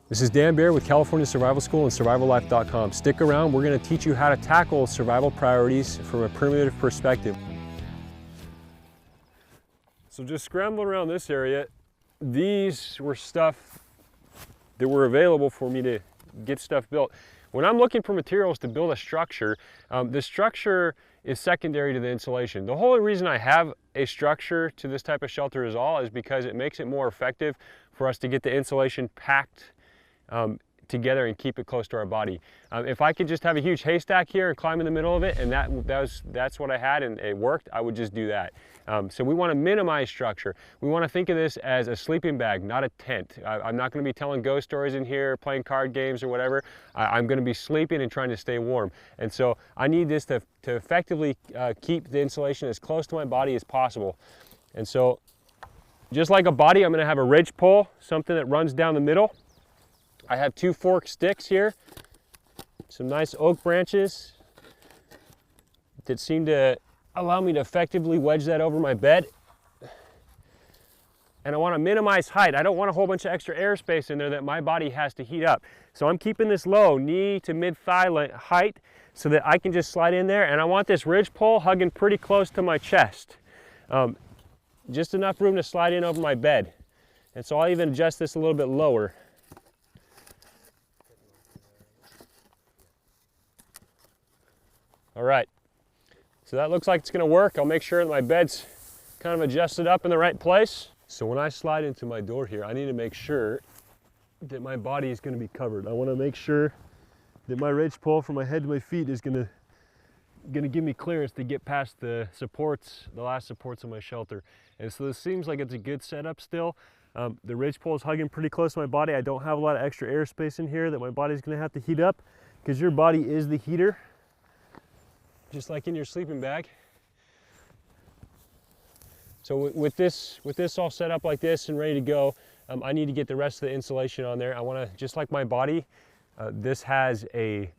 This is Dan Baer with California Survival School and SurvivalLife.com. Stick around, we're going to teach you how to tackle survival priorities from a primitive perspective. So just scrambling around this area, these were stuff that were available for me to get stuff built. When I'm looking for materials to build a structure, the structure is secondary to the insulation. The whole reason I have a structure to this type of shelter is because it makes it more effective for us to get the insulation packed together and keep it close to our body. If I could just have a huge haystack here and climb in the middle of it, and that's what I had and it worked, I would just do that. So we want to minimize structure. We want to think of this as a sleeping bag, not a tent. I'm not going to be telling ghost stories in here, playing card games or whatever. I'm going to be sleeping and trying to stay warm. And so I need this to effectively keep the insulation as close to my body as possible. And so just like a body, I'm going to have a ridge pole, something that runs down the middle. I have 2 forked sticks here, some nice oak branches that seem to allow me to effectively wedge that over my bed. And I want to minimize height. I don't want a whole bunch of extra airspace in there that my body has to heat up. So I'm keeping this low, knee to mid-thigh height, so that I can just slide in there. And I want this ridge pole hugging pretty close to my chest. Just enough room to slide in over my bed. And so I'll even adjust this a little bit lower. All right, so that looks like it's gonna work. I'll make sure that my bed's kind of adjusted up in the right place. So when I slide into my door here, I need to make sure that my body is gonna be covered. I wanna make sure that my ridge pole from my head to my feet is gonna give me clearance to get past the supports, the last supports of my shelter. And so this seems like it's a good setup still. The ridge pole is hugging pretty close to my body. I don't have a lot of extra airspace in here that my body's gonna have to heat up, because your body is the heater, just like in your sleeping bag. So with this all set up like this and ready to go, I need to get the rest of the insulation on there. I want to, just like my body, this has a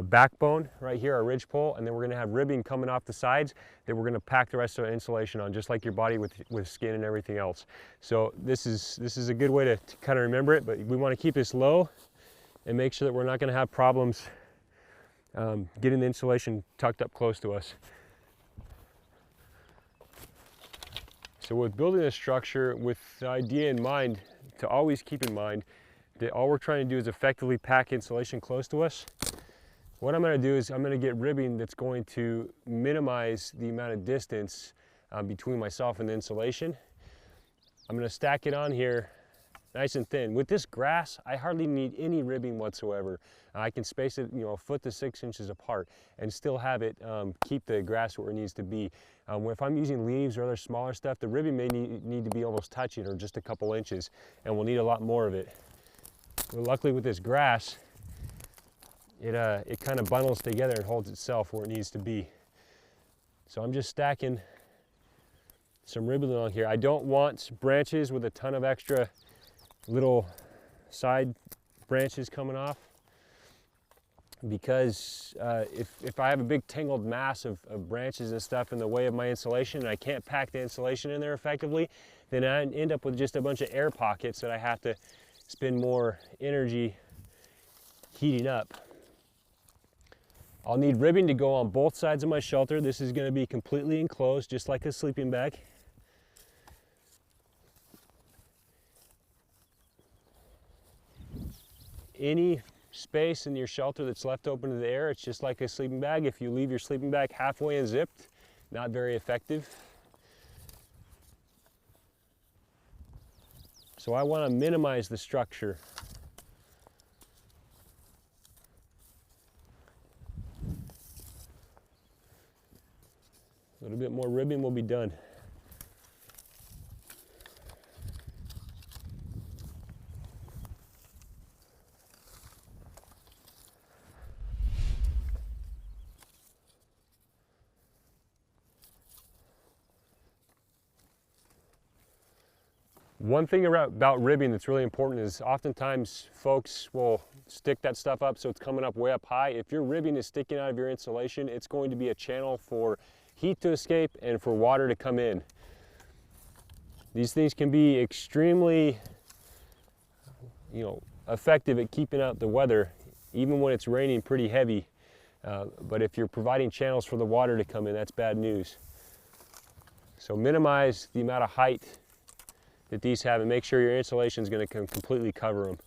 backbone right here, our ridge pole, and then we're going to have ribbing coming off the sides that we're going to pack the rest of the insulation on, just like your body with skin and everything else. So this is a good way to kind of remember it, but we want to keep this low and make sure that we're not going to have problems getting the insulation tucked up close to us. So with building a structure, with the idea in mind, to always keep in mind that all we're trying to do is effectively pack insulation close to us, what I'm going to do is I'm going to get ribbing that's going to minimize the amount of distance between myself and the insulation. I'm going to stack it on here nice and thin. With this grass, I hardly need any ribbing whatsoever. I can space it, a foot to 6 inches apart and still have it keep the grass where it needs to be. If I'm using leaves or other smaller stuff, the ribbing may need to be almost touching or just a couple inches, and we'll need a lot more of it. But luckily with this grass, it kind of bundles together and holds itself where it needs to be. So I'm just stacking some ribbing along here. I don't want branches with a ton of extra little side branches coming off, because if I have a big tangled mass of branches and stuff in the way of my insulation and I can't pack the insulation in there effectively, then I end up with just a bunch of air pockets that I have to spend more energy heating up. I'll need ribbing to go on both sides of my shelter. This is going to be completely enclosed, just like a sleeping bag. Any space in your shelter that's left open to the air, it's just like a sleeping bag. If you leave your sleeping bag halfway unzipped, not very effective. So I want to minimize the structure. A little bit more ribbing will be done. One thing about ribbing that's really important is oftentimes folks will stick that stuff up so it's coming up way up high. If your ribbing is sticking out of your insulation, it's going to be a channel for heat to escape and for water to come in. These things can be extremely, effective at keeping out the weather, even when it's raining pretty heavy. But if you're providing channels for the water to come in, that's bad news. So minimize the amount of height that these have and make sure your insulation is going to completely cover them.